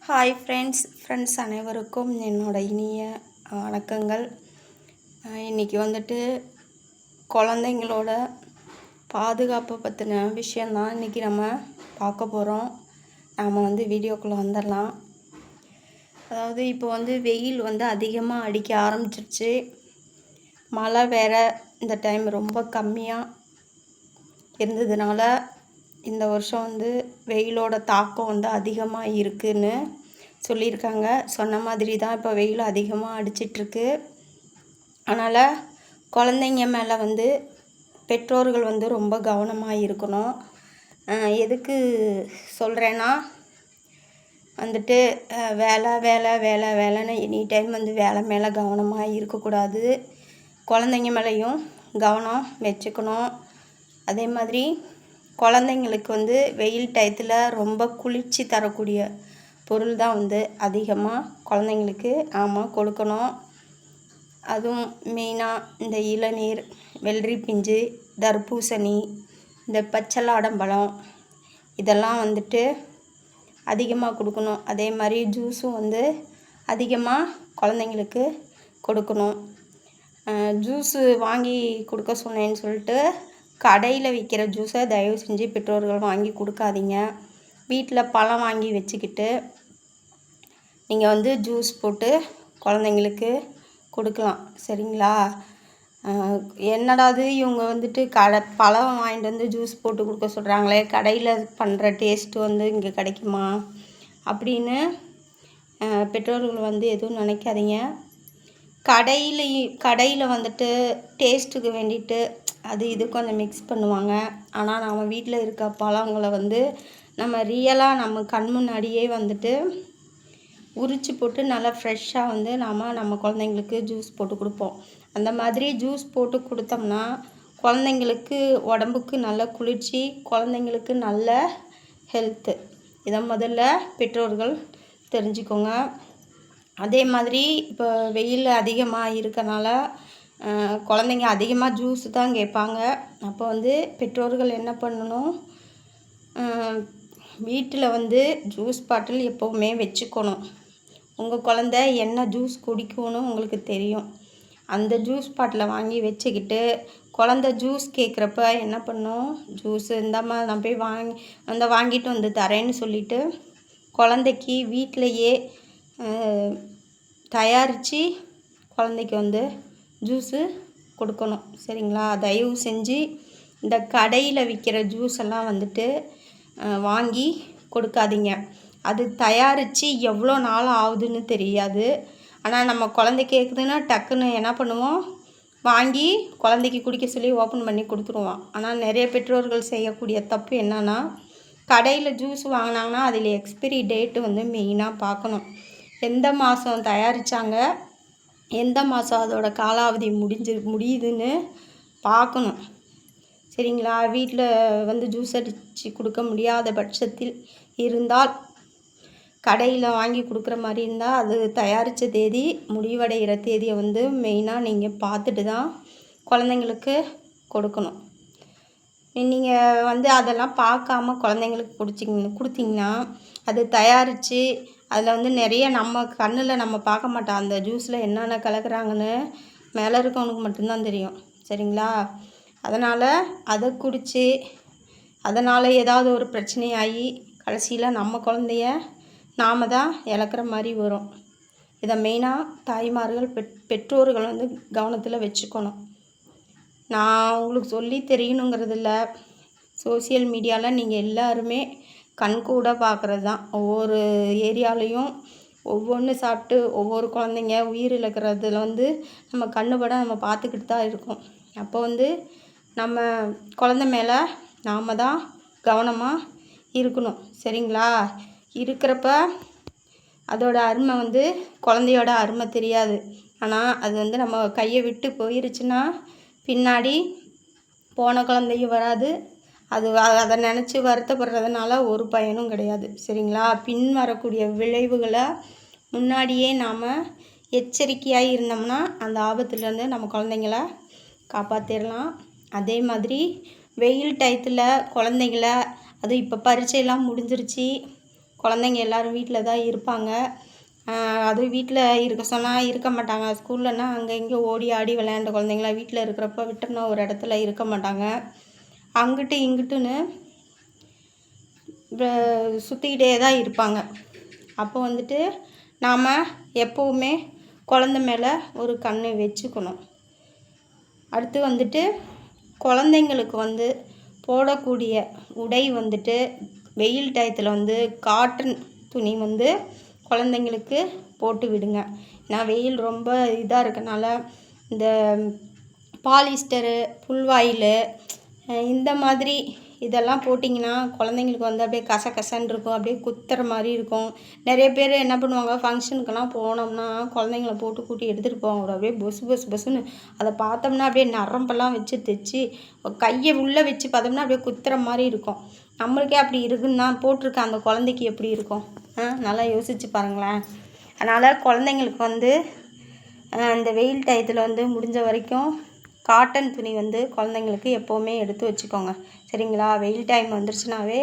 Hi friends அனைவருக்கும் என்னோட இனிய வணக்கங்கள். இன்றைக்கி வந்துட்டு குழந்தைங்களோட பாதுகாப்பை பற்றின விஷயந்தான் இன்றைக்கி நம்ம பார்க்க போகிறோம். நாம் வீடியோக்குள்ளே வந்துடலாம். அதாவது இப்போ வெயில் அதிகமாக அடிக்க ஆரம்பிச்சிருச்சு. மழை வேறு இந்த டைம் ரொம்ப கம்மியாக இருந்ததுனால இந்த வருஷம் வெயிலோட தாக்கம் அதிகமாக இருக்குதுன்னு சொல்லியிருக்காங்க. சொன்ன மாதிரி தான் இப்போ வெயில் அதிகமாக அடிச்சிட்ருக்கு. அதனால் குழந்தைங்க மேலே பெற்றோர்கள் ரொம்ப கவனமாக இருக்கணும். எதுக்கு சொல்கிறேன்னா வேலை வேலை வேலை வேலைன்னு எனி டைம் வேலை மேலே கவனமாக இருக்கக்கூடாது. குழந்தைங்க மேலேயும் கவனம் வச்சுக்கணும். அதே மாதிரி குழந்தைங்களுக்கு வெயில் டயத்தில் ரொம்ப குளிர்ச்சி தரக்கூடிய பொருள் தான் அதிகமாக குழந்தைங்களுக்கு கொடுக்கணும். அதுவும் மெயினாக இந்த இளநீர், வெள்ளரி பிஞ்சு, தர்பூசணி, இந்த பச்சைலாடம்பழம் இதெல்லாம் அதிகமாக கொடுக்கணும். அதே மாதிரி ஜூஸும் அதிகமாக குழந்தைங்களுக்கு கொடுக்கணும். ஜூஸு வாங்கி கொடுக்க சொன்னேன்னு சொல்லிட்டு கடையில் விற்கிற ஜூஸை தயவு செஞ்சு பெற்றோர்கள் வாங்கி கொடுக்காதீங்க. வீட்டில் பழம் வாங்கி வச்சுக்கிட்டு நீங்கள் ஜூஸ் போட்டு குழந்தைங்களுக்கு கொடுக்கலாம். சரிங்களா? என்னடாது இவங்க பழம் வாங்கிட்டு ஜூஸ் போட்டு கொடுக்க சொல்கிறாங்களே, கடையில் பண்ணுற டேஸ்ட்டு இங்கே கிடைக்குமா அப்படின்னு பெற்றோர்கள் எதுவும் நினைக்காதீங்க. கடையில் டேஸ்ட்டுக்கு வேண்டிட்டு அது இது கொஞ்சம் மிக்ஸ் பண்ணுவாங்க. ஆனால் நம்ம வீட்டில் இருக்க பழங்களை நம்ம ரியலாக நம்ம கண் முன்னாடியே உரித்து போட்டு நல்லா ஃப்ரெஷ்ஷாக நம்ம குழந்தைங்களுக்கு ஜூஸ் போட்டு கொடுப்போம். அந்த மாதிரி ஜூஸ் போட்டு கொடுத்தோம்னா குழந்தைங்களுக்கு உடம்புக்கு நல்ல குளிர்ச்சி, குழந்தைங்களுக்கு நல்ல ஹெல்த்து. இதை முதல்ல பெற்றோர்கள் தெரிஞ்சுக்கோங்க. அதே மாதிரி இப்போ வெயில் அதிகமாக இருக்கனால குழந்தைங்க அதிகமாக ஜூஸ் தான் கேட்பாங்க. அப்போ பெற்றோர்கள் என்ன பண்ணணும், வீட்டில் ஜூஸ் பாட்டில் எப்போவுமே வச்சுக்கணும். உங்கள் குழந்தை என்ன ஜூஸ் குடிக்கணும்னு உங்களுக்கு தெரியும். அந்த ஜூஸ் பாட்டிலை வாங்கி வச்சுக்கிட்டு குழந்தை ஜூஸ் கேட்குறப்ப என்ன பண்ணும், ஜூஸு இந்தாம்மா நான் போய் வாங்கிட்டு தரேன்னு சொல்லிவிட்டு குழந்தைக்கு வீட்டிலையே தயாரித்து குழந்தைக்கு ஜூஸு கொடுக்கணும். சரிங்களா? தயவு செஞ்சு இந்த கடையில் விற்கிற ஜூஸ் எல்லாம் வாங்கி கொடுக்காதீங்க. அது தயாரித்து எவ்வளோ நாள் ஆகுதுன்னு தெரியாது. ஆனால் நம்ம குழந்தை கேட்குதுன்னா டக்குன்னு என்ன பண்ணுவோம், வாங்கி குழந்தைக்கு குடிக்க சொல்லி ஓப்பன் பண்ணி கொடுத்துருவோம். ஆனால் நிறைய பெற்றோர்கள் செய்யக்கூடிய தப்பு என்னன்னா, கடையில் ஜூஸ் வாங்கினாங்கன்னா அதில் எக்ஸ்பிரி டேட்டு மெயினாக பார்க்கணும். எந்த மாதம் தயாரித்தாங்க, எந்த மாதம் அதோட காலாவதி முடியுதுன்னு பார்க்கணும். சரிங்களா? வீட்டில் ஜூஸ் அடித்து கொடுக்க முடியாத பட்சத்தில் இருந்தால் கடையில் வாங்கி கொடுக்குற மாதிரி இருந்தால் அது தயாரித்த தேதி, முடிவடைகிற தேதியை மெயினாக நீங்கள் பார்த்துட்டு தான் குழந்தைங்களுக்கு கொடுக்கணும். நீங்கள் அதெல்லாம் பார்க்காம குழந்தைங்களுக்கு கொடுத்தீங்கன்னா அது தயாரித்து அதில் நிறைய நம்ம கண்ணில் நம்ம பார்க்க மாட்டோம். அந்த ஜூஸில் என்னென்ன கலக்குறாங்கன்னு மேலே இருக்கவனுக்கு மட்டும்தான் தெரியும். சரிங்களா? அதனால் அதை குடித்து அதனால் ஏதாவது ஒரு பிரச்சனையாகி கடைசியில் நம்ம குழந்தைய நாம் தான் இழக்கிற மாதிரி வரும். இதை மெயினாக தாய்மார்கள் பெற்றோர்கள் கவனத்தில் வச்சுக்கணும். நான் உங்களுக்கு சொல்லி தெரியணுங்கிறதில்ல. சோசியல் மீடியாவில் நீங்கள் எல்லாருமே கண்கூட பார்க்குறது தான். ஒவ்வொரு ஏரியாலையும் ஒவ்வொன்று சாப்பிட்டு ஒவ்வொரு குழந்தைங்க உயிர் இழக்கிறதுல நம்ம கண்ணுபட நம்ம பார்த்துக்கிட்டு தான் இருக்கோம். அப்போ நம்ம குழந்தை மேலே நாம் தான் கவனமாக இருக்கணும். சரிங்களா? இருக்கிறப்ப அதோட அருமை குழந்தையோட அருமை தெரியாது. ஆனால் அது நம்ம கையை விட்டு போயிருச்சுன்னா பின்னாடி போன குழந்தையும் வராது. அதை நினச்சி வருத்தப்படுறதுனால ஒரு பயனும் கிடையாது. சரிங்களா? பின் வரக்கூடிய விளைவுகளை முன்னாடியே நாம் எச்சரிக்கையாக இருந்தோம்னா அந்த ஆபத்துலேருந்து நம்ம குழந்தைங்கள காப்பாற்றிடலாம். அதே மாதிரி வெயில் டயத்தில் குழந்தைங்கள, அது இப்போ பரீட்சையெல்லாம் முடிஞ்சிருச்சு, குழந்தைங்க எல்லோரும் வீட்டில் தான் இருப்பாங்க. அதுவும் வீட்டில் இருக்க சொன்னால் இருக்க மாட்டாங்க. ஸ்கூல்லனா அங்கே இங்கே ஓடி ஆடி விளையாண்ட குழந்தைங்களாம் வீட்டில் இருக்கிறப்ப விட்டோம்னா ஒரு இடத்துல இருக்க மாட்டாங்க. அங்கிட்டு இங்கிட்டுன்னு சுற்றிக்கிட்டே தான் இருப்பாங்க. அப்போ வந்துட்டு நாம் எப்போவுமே குழந்த மேலே ஒரு கண் வச்சுக்கணும். அடுத்து வந்துட்டு குழந்தைங்களுக்கு வந்து போடக்கூடிய உடை வந்துட்டு வெயில் டயத்தில் வந்து காட்டன் துணி வந்து குழந்தைங்களுக்கு போட்டு விடுங்க. ஏன்னா வெயில் ரொம்ப இதாக இருக்கனால இந்த பாலிஸ்டரு, புல்வாயிலு இந்த மாதிரி இதெல்லாம் போட்டிங்கன்னா குழந்தைங்களுக்கு வந்து அப்படியே கசகசன்னு இருக்கும், அப்படியே குத்துற மாதிரி இருக்கும். நிறைய பேர் என்ன பண்ணுவாங்க, ஃபங்க்ஷனுக்கெல்லாம் போனோம்னா குழந்தைங்கள போட்டு கூட்டி எடுத்துகிட்டு போவாங்க. அப்படியே பொசுன்னு அதை பார்த்தோம்னா அப்படியே நரம்பெல்லாம் வச்சு தைச்சி கையை உள்ளே வச்சு பார்த்தோம்னா அப்படியே குத்துற மாதிரி இருக்கும். நம்மளுக்கே அப்படி இருக்குன்னா போட்டிருக்க அந்த குழந்தைக்கு எப்படி இருக்கும்? நல்லா யோசித்து பாருங்களேன். அதனால் குழந்தைங்களுக்கு வந்து இந்த வெயில் டயத்தில் வந்து முடிஞ்ச வரைக்கும் காட்டன் துணி வந்து குழந்தைங்களுக்கு எப்போவுமே எடுத்து வச்சுக்கோங்க. சரிங்களா? வெயில் டைம் வந்துருச்சுனாவே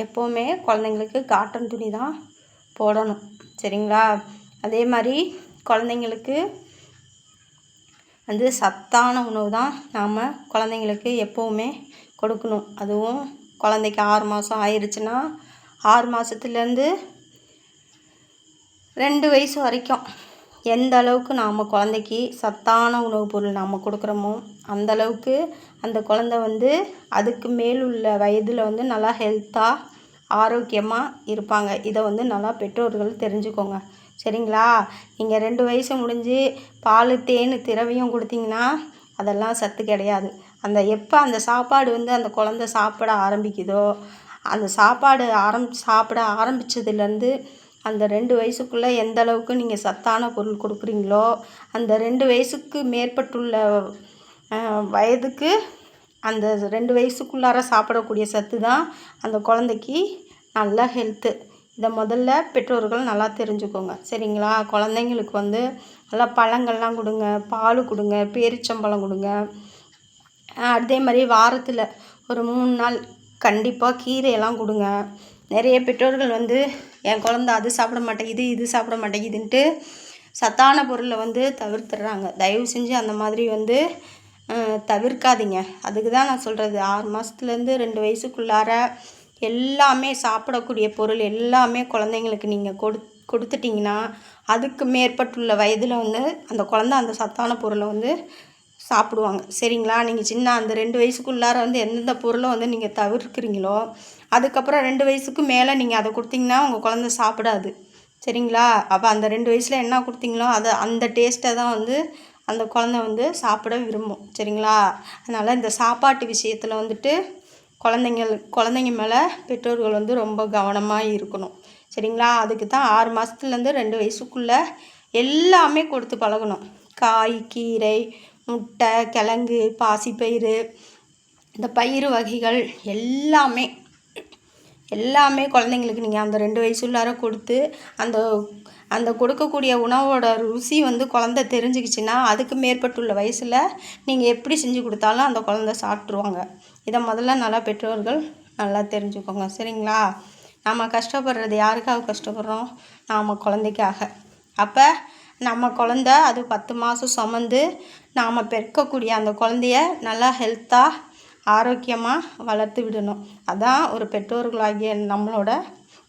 எப்போவுமே குழந்தைங்களுக்கு காட்டன் துணி தான் போடணும். சரிங்களா? அதே மாதிரி குழந்தைங்களுக்கு வந்து சத்தான உணவு தான் நாம் குழந்தைங்களுக்கு எப்போவுமே கொடுக்கணும். அதுவும் குழந்தைக்கு 6 மாதம் ஆயிடுச்சுன்னா 6 மாதத்துலேருந்து 2 வயசு வரைக்கும் எந்த அளவுக்கு நாம் குழந்தைக்கு சத்தான உணவுப் பொருள் நாம் கொடுக்குறோமோ அந்தளவுக்கு அந்த குழந்தை வந்து அதுக்கு மேல் உள்ள வயதில் வந்து நல்லா ஹெல்த்தாக ஆரோக்கியமாக இருப்பாங்க. இதை வந்து நல்லா பெற்றோர்கள் தெரிஞ்சுக்கோங்க. சரிங்களா? நீங்கள் 2 வயசு முடிஞ்சு பால், தேன், திரவியம் கொடுத்தீங்கன்னா அதெல்லாம் சத்து கிடையாது. எப்போ அந்த சாப்பாடு வந்து அந்த குழந்தை சாப்பிட ஆரம்பிக்குதோ அந்த சாப்பாடு சாப்பிட ஆரம்பித்ததுலேருந்து அந்த 2 வயசுக்குள்ளே எந்த அளவுக்கு நீங்கள் சத்தான பொருள் கொடுக்குறீங்களோ அந்த 2 வயசுக்கு மேற்பட்டுள்ள வயதுக்கு அந்த 2 வயசுக்குள்ளார சாப்பிடக்கூடிய சத்து தான் அந்த குழந்தைக்கு நல்ல ஹெல்த்து. இதை முதல்ல பெற்றோர்கள் நல்லா தெரிஞ்சுக்கோங்க. சரிங்களா? குழந்தைங்களுக்கு வந்து நல்லா பழங்கள்லாம் கொடுங்க, பால் கொடுங்க, பேரிச்சம்பழம் கொடுங்க. அதே மாதிரி வாரத்தில் ஒரு 3 நாள் கண்டிப்பாக கீரையெல்லாம் கொடுங்க. நிறைய பெற்றோர்கள் வந்து என் குழந்த அது சாப்பிட மாட்டேங்குது, இது சாப்பிட மாட்டேங்குதுன்ட்டு சத்தான பொருளை வந்து தவிர்த்துடுறாங்க. தயவு செஞ்சு அந்த மாதிரி வந்து தவிர்க்காதீங்க. அதுக்கு தான் நான் சொல்கிறது, 6 மாதத்துலேருந்து 2 வயசுக்குள்ளார எல்லாமே சாப்பிடக்கூடிய பொருள் எல்லாமே குழந்தைங்களுக்கு நீங்கள் கொடுத்துட்டிங்கன்னா அதுக்கு மேற்பட்டுள்ள வயதில் வந்து அந்த குழந்தை அந்த சத்தான பொருளை வந்து சாப்பிடுவாங்க. சரிங்களா? நீங்கள் சின்ன அந்த 2 வயசுக்குள்ளார வந்து எந்தெந்த பொருளை வந்து நீங்கள் தவிர்க்கிறீங்களோ அதுக்கப்புறம் 2 வயசுக்கு மேலே நீங்கள் அதை கொடுத்தீங்கன்னா உங்கள் குழந்தை சாப்பிடாது. சரிங்களா? அப்போ அந்த 2 வயசில் என்ன கொடுத்தீங்களோ அந்த டேஸ்ட்டை தான் வந்து அந்த குழந்தை வந்து சாப்பிட விரும்பும். சரிங்களா? அதனால் இந்த சாப்பாட்டு விஷயத்தில் வந்துட்டு குழந்தைங்க மேலே பெற்றோர்கள் வந்து ரொம்ப கவனமாக இருக்கணும். சரிங்களா? அதுக்கு தான் 6 மாதத்துலேருந்து 2 வயசுக்குள்ளே எல்லாமே கொடுத்து பழகணும். காய், கீரை, முட்டை, கிழங்கு, பாசிப்பயிறு, இந்த பயிறு வகைகள் எல்லாமே குழந்தைங்களுக்கு நீங்கள் அந்த 2 வயசுள்ளார கொடுத்து அந்த கொடுக்கக்கூடிய உணவோட ருசி வந்து குழந்தை தெரிஞ்சுக்கிச்சின்னா அதுக்கு மேற்பட்டுள்ள வயசில் நீங்கள் எப்படி செஞ்சு கொடுத்தாலும் அந்த குழந்தை சாப்பிட்ருவாங்க. இதை முதல்ல நல்லா பெற்றோர்கள் நல்லா தெரிஞ்சுக்கோங்க. சரிங்களா? நம்ம கஷ்டப்படுறது யாருக்காக கஷ்டப்படுறோம்? நாம் குழந்தைக்காக. அப்போ நம்ம குழந்த அது 10 மாதம் சுமந்து நாம் பெற்கக்கூடிய அந்த குழந்தைய நல்லா ஹெல்த்தாக ஆரோக்கியமாக வளர்த்து விடணும். அதான் ஒரு பெற்றோர்களாகிய நம்மளோட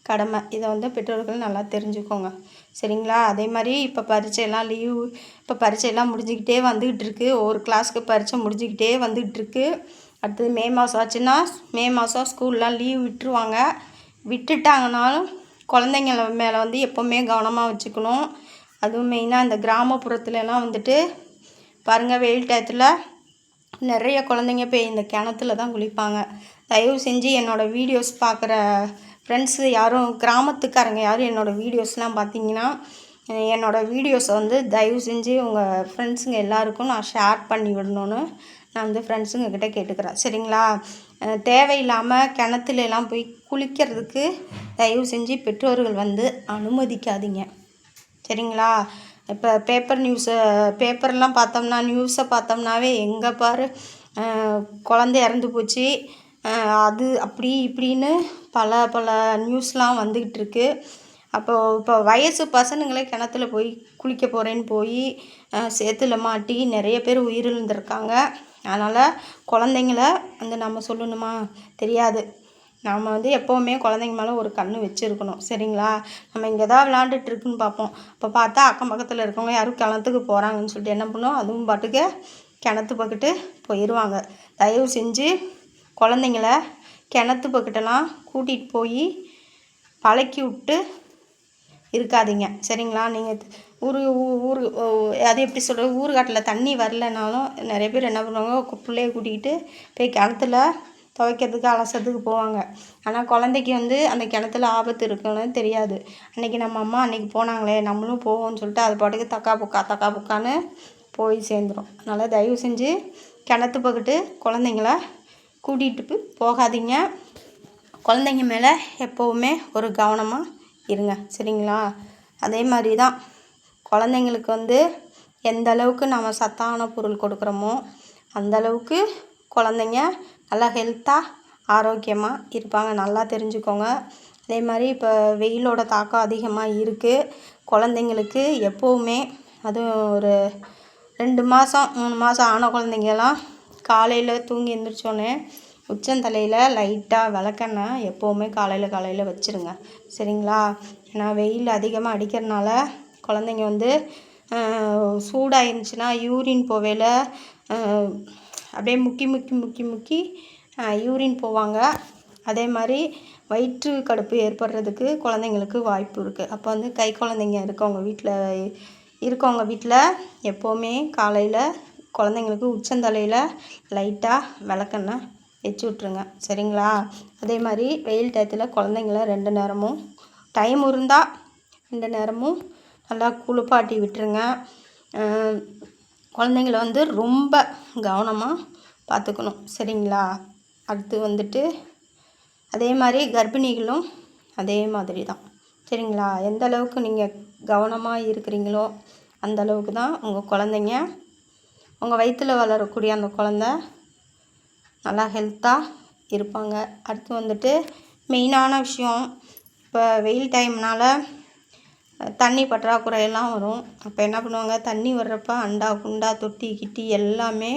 கடமை. இதை வந்து பெற்றோர்கள் நல்லா தெரிஞ்சுக்கோங்க. சரிங்களா? அதே மாதிரி இப்போ பரீட்சையெல்லாம் முடிஞ்சுக்கிட்டே வந்துக்கிட்டு இருக்குது. ஒவ்வொரு கிளாஸுக்கு பரீட்சை முடிஞ்சுக்கிட்டே வந்துக்கிட்டுருக்கு. அடுத்தது மே மாதம் ஆச்சுன்னா மே மாதம் ஸ்கூல்லாம் லீவ் விட்டுருவாங்க. விட்டுட்டாங்கனாலும் குழந்தைங்கள மேலே வந்து எப்போவுமே கவனமாக வச்சுக்கணும். அதுவும் மெயினாக இந்த கிராமப்புறத்துலலாம் வந்துட்டு பாருங்கள், வெயில் டயத்தில் நிறைய குழந்தைங்க போய் இந்த கிணத்துல தான் குளிப்பாங்க. தயவு செஞ்சு என்னோடய வீடியோஸ் பார்க்குற ஃப்ரெண்ட்ஸு யாரும் கிராமத்துக்காரங்க யாரும் என்னோடய வீடியோஸ்லாம் பார்த்தீங்கன்னா என்னோடய வீடியோஸை வந்து தயவு செஞ்சு உங்கள் ஃப்ரெண்ட்ஸுங்க எல்லாருக்கும் நான் ஷேர் பண்ணி விடணுன்னு நான் வந்து ஃப்ரெண்ட்ஸுங்கக்கிட்ட கேட்டுக்கிறேன். சரிங்களா? தேவையில்லாமல் கிணத்துலலாம் போய் குளிக்கிறதுக்கு தயவு செஞ்சு பெற்றோர்கள் வந்து அனுமதிக்காதீங்க. சரிங்களா? இப்போ பேப்பர்லாம் பார்த்தோம்னா நியூஸை பார்த்தோம்னாவே எங்கே பாரு குழந்தை இறந்து போச்சு, அது அப்படி இப்படின்னு பல பல நியூஸ்லாம் வந்துக்கிட்டு இருக்கு. இப்போ வயசு பசனுங்களே கிணத்துல போய் குளிக்க போகிறேன்னு போய் சேத்துல மாட்டி நிறைய பேர் உயிரிழந்திருக்காங்க. அதனால் குழந்தைங்கள வந்து நம்ம சொல்லணுமா? தெரியாது. நம்ம வந்து எப்போவுமே குழந்தைங்க மேலே ஒரு கண் வச்சுருக்கணும். சரிங்களா? நம்ம இங்கே தான் விளாண்டுட்டுருக்குன்னு பார்ப்போம். இப்போ பார்த்தா அக்கம் பக்கத்தில் இருக்கவங்க யாரும் கிணத்துக்கு போகிறாங்கன்னு சொல்லிட்டு என்ன பண்ணுவோம், அதுவும் பாட்டுக்கு கிணத்து பக்கிட்டு போயிடுவாங்க. தயவு செஞ்சு குழந்தைங்கள கிணத்து பக்கிட்டெல்லாம் கூட்டிகிட்டு போய் பழக்கி விட்டு இருக்காதீங்க. சரிங்களா? நீங்கள் ஊர் அது எப்படி சொல்கிறது, ஊருகாட்டில் தண்ணி வரலனாலும் நிறைய பேர் என்ன பண்ணுவாங்க, பிள்ளைய கூட்டிக்கிட்டு போய் கிணத்துல துவைக்கிறதுக்கு அலசறதுக்கு போவாங்க. ஆனால் குழந்தைக்கு வந்து அந்த கிணத்துல ஆபத்து இருக்குன்னு தெரியாது. அன்றைக்கி நம்ம அம்மா அன்றைக்கி போனாங்களே நம்மளும் போவோம்னு சொல்லிட்டு அது பாட்டுக்கு தக்கா புக்கான்னு போய் சேர்ந்துடும். அதனால் தயவு செஞ்சு கிணத்து பக்கிட்டு குழந்தைங்கள கூட்டிகிட்டு போகாதீங்க. குழந்தைங்க மேலே எப்போவுமே ஒரு கவனமாக இருங்க. சரிங்களா? அதே மாதிரி தான் குழந்தைங்களுக்கு வந்து எந்த அளவுக்கு நம்ம சத்தான பொருள் கொடுக்குறோமோ அந்தளவுக்கு குழந்தைங்க நல்லா ஹெல்த்தாக ஆரோக்கியமாக இருப்பாங்க. நல்லா தெரிஞ்சுக்கோங்க. அதே மாதிரி இப்போ வெயிலோட தாக்கம் அதிகமாக இருக்குது. குழந்தைங்களுக்கு எப்போவுமே அதுவும் ஒரு 2 மாதம் 3 மாதம் ஆன குழந்தைங்கலாம் காலையில் தூங்கி எழுந்திரிச்சோன்னே உச்சந்தலையில் லைட்டாக விளக்கெண்ணெய் எப்போவுமே காலையில் வச்சுருங்க. சரிங்களா? ஏன்னா வெயில் அதிகமாக அடிக்கிறதுனால குழந்தைங்க வந்து சூடாக இருந்துச்சுன்னா யூரின் போவேல அப்படியே முக்கி யூரின் போவாங்க. அதே மாதிரி வயிற்று கடுப்பு ஏற்படுறதுக்கு குழந்தைங்களுக்கு வாய்ப்பு இருக்குது. அப்போ வந்து கை குழந்தைங்க இருக்கவங்க வீட்டில் எப்போவுமே காலையில் குழந்தைங்களுக்கு உச்சந்தலையில் லைட்டாக விளக்கெண்ணெய் வச்சு விட்ருங்க. சரிங்களா? அதே மாதிரி வெயில் டயத்தில் குழந்தைங்கள 2 நேரமும் டைம் இருந்தால் 2 நேரமும் நல்லா குளிப்பாட்டி விட்டுருங்க. குழந்தைங்கள வந்து ரொம்ப கவனமாக பார்த்துக்கணும். சரிங்களா? அடுத்து வந்துட்டு அதே மாதிரி கர்ப்பிணிகளும் அதே மாதிரி தான். சரிங்களா? எந்த அளவுக்கு நீங்கள் கவனமாக இருக்கிறீங்களோ அந்த அளவுக்கு தான் உங்கள் குழந்தைங்க, உங்கள் வயிற்றில் வளரக்கூடிய அந்த குழந்த நல்லா ஹெல்த்தாக இருப்பாங்க. அடுத்து வந்துட்டு மெயினான விஷயம், இப்போ வெயில் டைம்னால் தண்ணி பற்றாக்குறையெல்லாம் வரும். அப்போ என்ன பண்ணுவாங்க, தண்ணி வர்றப்ப அண்டா குண்டா தொட்டி கிட்டி எல்லாமே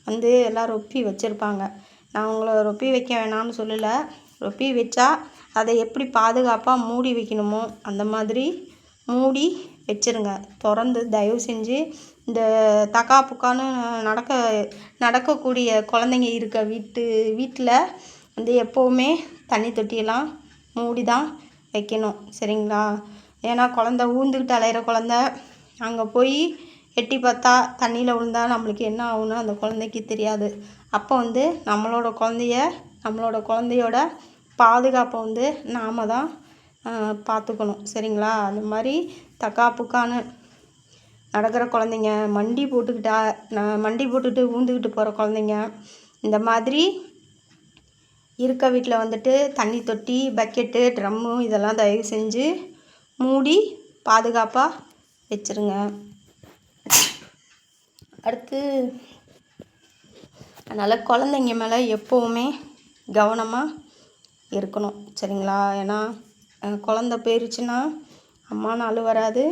வந்து எல்லாம் ரொப்பி வச்சுருப்பாங்க. நான் உங்களை ரொப்பி வைக்க வேணாம்னு சொல்லலை. ரொப்பி வச்சா அதை எப்படி பாதுகாப்பாக மூடி வைக்கணுமோ அந்த மாதிரி மூடி வச்சுருங்க. திறந்து தயவு செஞ்சு இந்த தக்கா புக்கான்னு நடக்கக்கூடிய குழந்தைங்க இருக்க வீட்டில் வந்து எப்போவுமே தண்ணி தொட்டியெல்லாம் மூடி தான் வைக்கணும். சரிங்களா? ஏன்னா குழந்த ஊந்துக்கிட்டு அலையிற குழந்த அங்கே போய் எட்டி பார்த்தா தண்ணியில் விழுந்தா நம்மளுக்கு என்ன ஆகுன்னு அந்த குழந்தைக்கு தெரியாது. அப்போ வந்து நம்மளோட குழந்தையோட பாதுகாப்பை வந்து நாம் தான் பார்த்துக்கணும். சரிங்களா? அந்த மாதிரி தக்கா புக்கான்னு நடக்கிற குழந்தைங்க, மண்டி போட்டுக்கிட்டு ஊந்துக்கிட்டு போகிற குழந்தைங்க, இந்த மாதிரி இருக்க வீட்டில் வந்துட்டு தண்ணி தொட்டி, பக்கெட்டு, ட்ரம்மு இதெல்லாம் தயவு செஞ்சு மூடி பாதுகாப்பாக வச்சுருங்க. அடுத்து அதனால் குழந்தைங்க மேலே எப்போவுமே கவனமாக இருக்கணும். சரிங்களா? ஏன்னா குழந்த போயிருச்சுன்னா அம்மானாலும் வராது,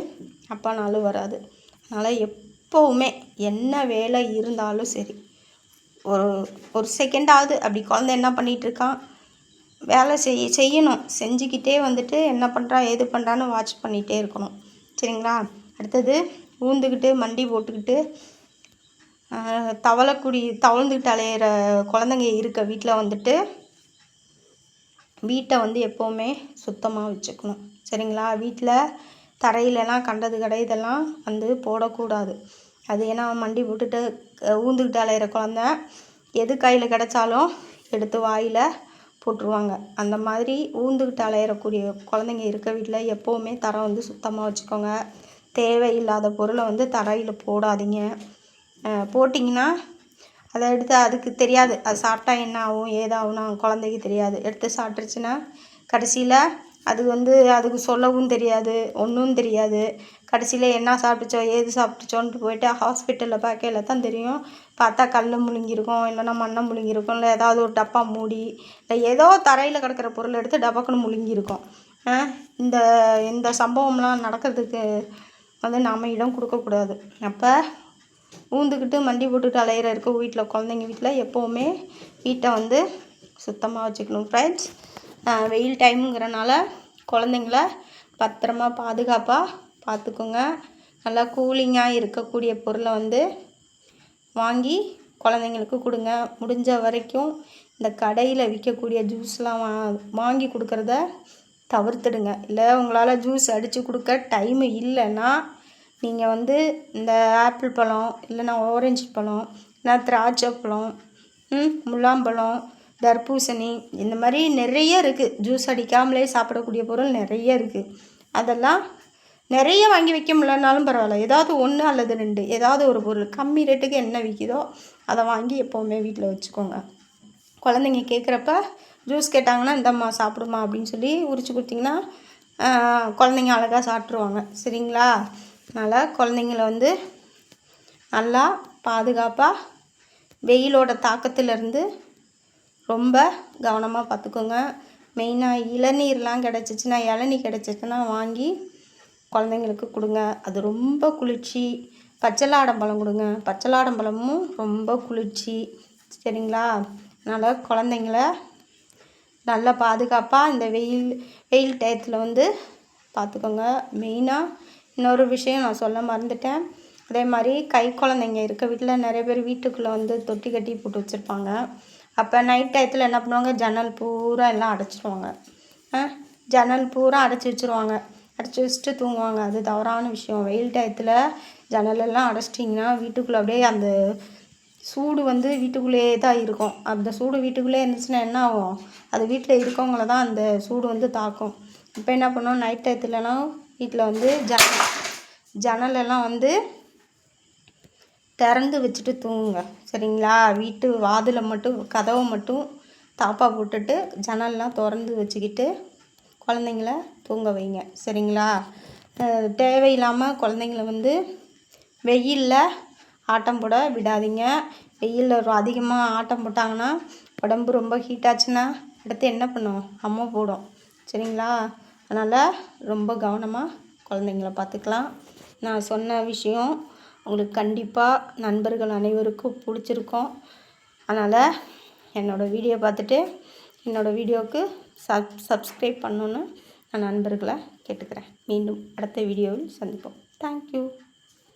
அப்பானாலும் வராது. அதனால் எப்போவுமே என்ன வேலை இருந்தாலும் சரி, ஒரு செகண்டாவது அப்படி குழந்தை என்ன பண்ணிகிட்ருக்கான் வேலை செய்யணும். செஞ்சுக்கிட்டே வந்துட்டு என்ன பண்ணுறான் ஏது பண்ணுறான்னு வாட்ச் பண்ணிகிட்டே இருக்கணும். சரிங்களா? அடுத்தது ஊந்துக்கிட்டு மண்டி போட்டுக்கிட்டு தவழ்ந்துக்கிட்டு அலையிற குழந்தைங்க இருக்க வீட்டில் வந்துட்டு வீட்டை வந்து எப்போவுமே சுத்தமாக வச்சுக்கணும். சரிங்களா? வீட்டில் தரையிலலாம் கண்டது இதெல்லாம் வந்து போடக்கூடாது. அது ஏன்னா மண்டி போட்டுட்டு ஊந்துக்கிட்டு அலையிற குழந்த எது கையில் கிடச்சாலும் எடுத்து வாயில் போட்டுருவாங்க. அந்த மாதிரி ஊந்துக்கிட்டு அலையிறக்கூடிய குழந்தைங்க இருக்க வீட்டில் எப்போவுமே தரை வந்து சுத்தமாக வச்சுக்கோங்க. தேவையில்லாத பொருளை வந்து தரையில் போடாதீங்க. போட்டிங்கன்னா அதை எடுத்து அதுக்கு தெரியாது, அது சாப்பிட்டா என்ன ஆகும் ஏதாகும்னா குழந்தைக்கு தெரியாது. எடுத்து சாப்பிட்ருச்சுன்னா கடைசியில் அது அதுக்கு சொல்லவும் தெரியாது, ஒன்றும் தெரியாது. கடைசியில் என்ன சாப்பிட்டுச்சோ ஏது சாப்பிட்டுச்சோன்ட்டு போயிட்டு ஹாஸ்பிட்டலில் பார்க்கையில தான் தெரியும். பார்த்தா கல் முழுங்கியிருக்கும், இல்லைன்னா மண்ணை முழுங்கியிருக்கும், இல்லை ஏதாவது ஒரு டப்பா மூடி, இல்லை ஏதோ தரையில் கிடக்கிற பொருள் எடுத்து டபக்குன்னு முழுங்கியிருக்கும். இந்த இந்த சம்பவம்லாம் நடக்கிறதுக்கு நாம் இடம் கொடுக்கக்கூடாது. அப்போ ஊந்துக்கிட்டு மண்டி போட்டுட்டு அலையிற வீட்டில் குழந்தைங்க வீட்டில் எப்போவுமே வீட்டை சுத்தமாக வச்சுக்கணும் ஃப்ரெண்ட்ஸ். வெயில் டைமுங்கிறனால குழந்தைங்கள பத்திரமா பாதுகாப்பாக பார்த்துக்கோங்க. நல்லா கூலிங்காக இருக்கக்கூடிய பொருளை வாங்கி குழந்தைங்களுக்கு கொடுங்க. முடிஞ்ச வரைக்கும் இந்த கடையில் விற்கக்கூடிய ஜூஸ்லாம் வாங்கி கொடுக்குறத தவிர்த்துடுங்க. இல்லை உங்களால் ஜூஸ் அடித்து கொடுக்க டைமு இல்லைன்னா நீங்கள் இந்த ஆப்பிள் பழம், இல்லைன்னா ஆரஞ்சு பழம், இல்லைன்னா திராட்சை பழம், முலாம்பழம், தர்பூசணி, இந்த மாதிரி நிறைய இருக்குது. ஜூஸ் அடிக்காமலே சாப்பிடக்கூடிய பொருள் நிறைய இருக்குது. அதெல்லாம் நிறைய வாங்கி வைக்க முடியலனாலும் பரவாயில்ல, ஏதாவது 1 அல்லது 2 ஏதாவது ஒரு பொருள் கம்மி ரேட்டுக்கு என்ன விற்கிதோ அதை வாங்கி எப்போவுமே வீட்டில் வச்சுக்கோங்க. குழந்தைங்க கேட்குறப்ப ஜூஸ் கேட்டாங்கன்னா இந்தம்மா சாப்பிடுமா அப்படின்னு சொல்லி உரிச்சு கொடுத்திங்கன்னா குழந்தைங்க அழகாக சாப்பிட்ருவாங்க. சரிங்களா? அதனால் குழந்தைங்கள நல்லா பாதுகாப்பாக வெயிலோட தாக்கத்திலேருந்து ரொம்ப கவனமாக பார்த்துக்கோங்க. மெயினாக இளநீர்லாம் கிடச்சிச்சின்னா, இளநீ கிடச்சிச்சின்னா வாங்கி குழந்தைங்களுக்கு கொடுங்க. அது ரொம்ப குளிர்ச்சி. பச்சைலாடம்பழம் கொடுங்க. பச்சைலாடம்பழமும் ரொம்ப குளிர்ச்சி. சரிங்களா? அதனால் குழந்தைங்கள நல்லா பாதுகாப்பாக இந்த வெயில் டயத்தில் பார்த்துக்கோங்க. மெயினாக இன்னொரு விஷயம் நான் சொல்ல மறந்துட்டேன். அதே மாதிரி கை குழந்தைங்க இருக்க வீட்டில் நிறைய பேர் வீட்டுக்குள்ளே தொட்டி கட்டி போட்டு வச்சுருப்பாங்க. அப்போ நைட் டயத்தில் என்ன பண்ணுவாங்க, ஜன்னல் பூரா எல்லாம் அடைச்சிடுவாங்க. ஜன்னல் பூரா அடைச்சி வச்சுருவாங்க. அடைச்சி வச்சுட்டு தூங்குவாங்க. அது தவறான விஷயம். வெயில் டயத்தில் ஜன்னலெல்லாம் அடைச்சிட்டிங்கன்னா வீட்டுக்குள்ளே அப்படியே அந்த சூடு வீட்டுக்குள்ளேயே தான் இருக்கும். அந்த சூடு வீட்டுக்குள்ளே இருந்துச்சுன்னா என்ன ஆகும், அது வீட்டில் இருக்கவங்கள தான் அந்த சூடு தாக்கும். இப்போ என்ன பண்ணுவோம், நைட் டயத்துலலாம் வீட்டில் ஜன்னலெல்லாம் திறந்து வச்சுட்டு தூங்குங்க. சரிங்களா? வீட்டு வாதிலை மட்டும், கதவை மட்டும் தாப்பா போட்டுட்டு ஜன்னல்லாம் திறந்து வச்சுக்கிட்டு குழந்தைங்கள தூங்க வைங்க. சரிங்களா? தேவையில்லாமல் குழந்தைங்கள வெயிலில் ஆட்டம் போட விடாதீங்க. வெயிலில் அதிகமாக ஆட்டம் போட்டாங்கன்னா உடம்பு ரொம்ப ஹீட் ஆச்சுன்னா அடுத்து என்ன பண்ணும், அம்மை போடும். சரிங்களா? அதனால் ரொம்ப கவனமாக குழந்தைங்கள பார்த்துக்கலாம். நான் சொன்ன விஷயம் உங்களுக்கு கண்டிப்பாக நண்பர்கள் அனைவருக்கும் பிடிச்சிருக்கும். அதனால் என்னோடய வீடியோ பார்த்துட்டு என்னோடய வீடியோவுக்கு சப்ஸ்கிரைப் பண்ணணுன்னு நான் நண்பர்களை கேட்டுக்கிறேன். மீண்டும் அடுத்த வீடியோவில் சந்திப்போம். தேங்க்யூ.